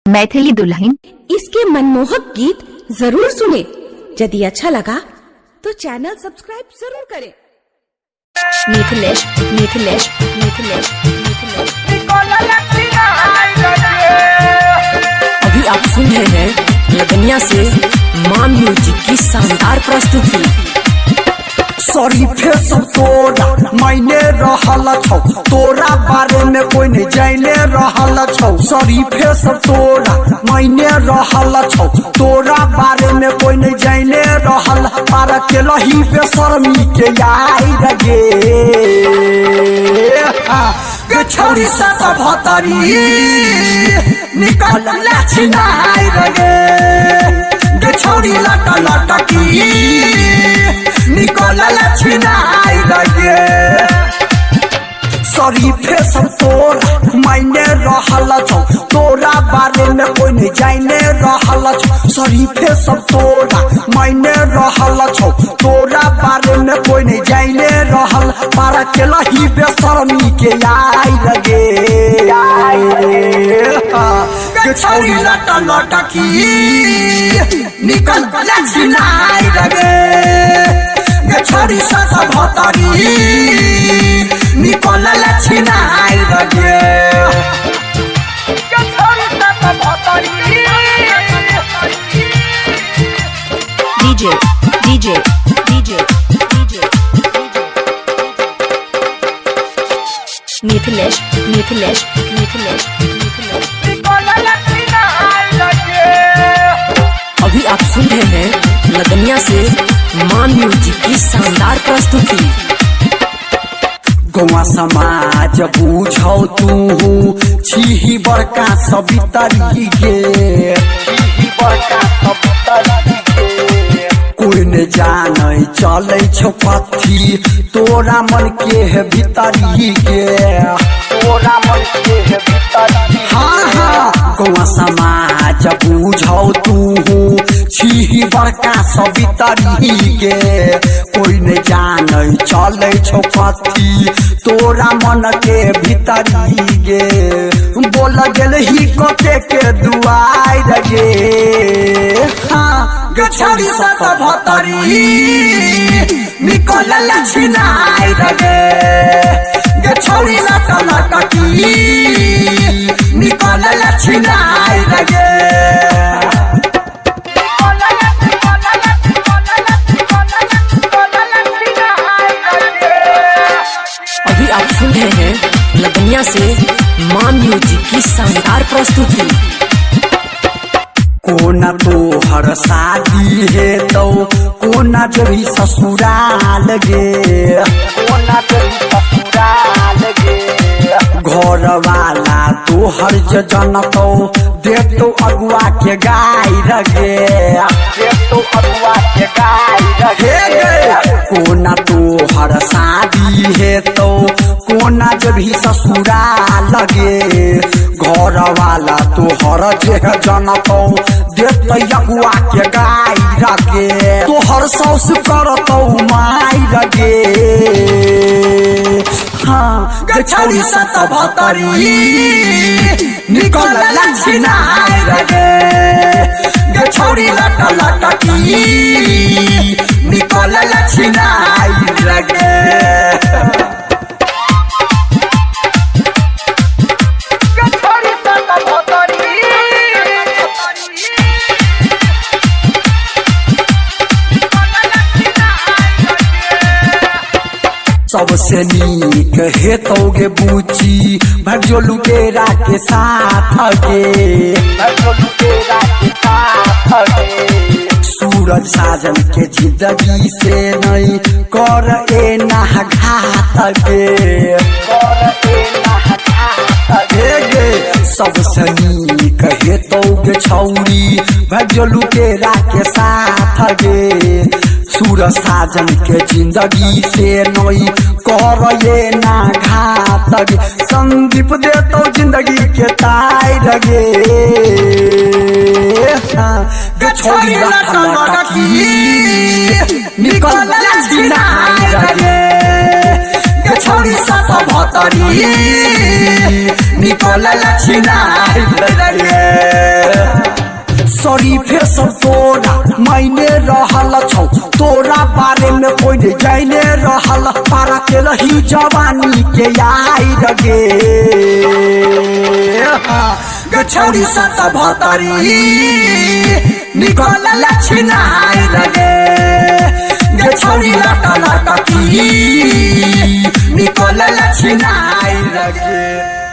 मैथिली दुल्हन। इसके मनमोहक गीत जरूर सुने। यदि अच्छा लगा तो चैनल सब्सक्राइब जरूर करें। मिथिलेश मिथिलेश मिथिलेश मिथिलेश। अभी आप सुन रहे हैं लगनिया से मां म्यूजिक की शानदार प्रस्तुति। शरीफे सब तोरा मैंने रहल छौ, तोरा बारे में कोई नहीं जाने रहल छौ। शरीफे सब तोरा मैंने रहल छौ, तोरा बारे में कोई नहीं जाने रहल। पार के लही बेशर्मी के आई रगे छौरी सत भतरी निकल लछनाई रगे छौरी लट लटकी निकल लछनाई रगे। शरीफे सब तोरा मैंने रहल छौ, तोरा बारे में कोई नहीं जाने रहल छौ। शरीफे सब तोरा मैंने रहल छौ, तोरा बारे में कोई नहीं जाने रहल। पारा के लही बेशर्मी के आई लगे छौरी लट लटकी निकल लछनाई लगे छौरी सत भतरी निकल लछनाई लगे DJ DJ DJ DJ Mithilesh Mithilesh Mithilesh Mithilesh. अभी आप सुन रहे हैं लगनिया से मां म्यूजिक की शानदार प्रस्तुति। गौवा समाज बूझौ तू छी बड़का सबितरी गे कोई न जाने चले छौ कथी तोरा मन के है भीतरी गे तोरा मन के है भीतरी। हाँ हाँ गौवा समाज बूझौ तू छी बड़का सबितरी गे कोई न जाने चले छौ कथी तोरा मन के भीतरी गे। बोल गेल ही कते के दुआई गे हाँ छौरी सत भतरी निकल लछनाई गे छौरी लट लटकी निकल लछनाई गे। अभी आप सुन रहे हैं लगनिया से मां म्यूजिक की शानदार प्रस्तुति। कोना तो हर शादी है तो कोना जभी ससुराल गे कोना जभी ससुराल गे घर वाला तो हर जन तो दे तो अगुआ के गाय रगे दे तो अगुआ के गाय रगे। कोना तो हर शादी है तो कोना जभी ससुराल गे घर वाला तो हर जन तो देते अगुआ के गाय रगे तो हर सौस करतौ माई रगे हाँ छौरी सत भतरी निकल लछनाई रगे छौरी लट लटकी निकल लछनाई रगे। सबसे नीक हेतौगे बूची भजो लुटेरा के साथ गे सूरज साजन के जिंदगी से नहीं कर ए ना घात गे सबसे नीक हेतौगे छौरी भजो लुटेरा के साथ गे सूरज साजन के जिंदगी से नई कर ये ना घात गे संदीप देतो जिंदगी के ताई लगे छौरी लट लटकी निकल लछनाई रगे छौरी सत भतरी निकल लछनाई रगे। करी फिर सब तोरा मैंने रहल छौ तोरा बारे में कोई नहीं जाने रहल पारा के रही जवानी के आई रगे गछौरी सत भतरी निकल लछनाई रगे गछौरी लाटा लाटा की निकल लछनाई रगे।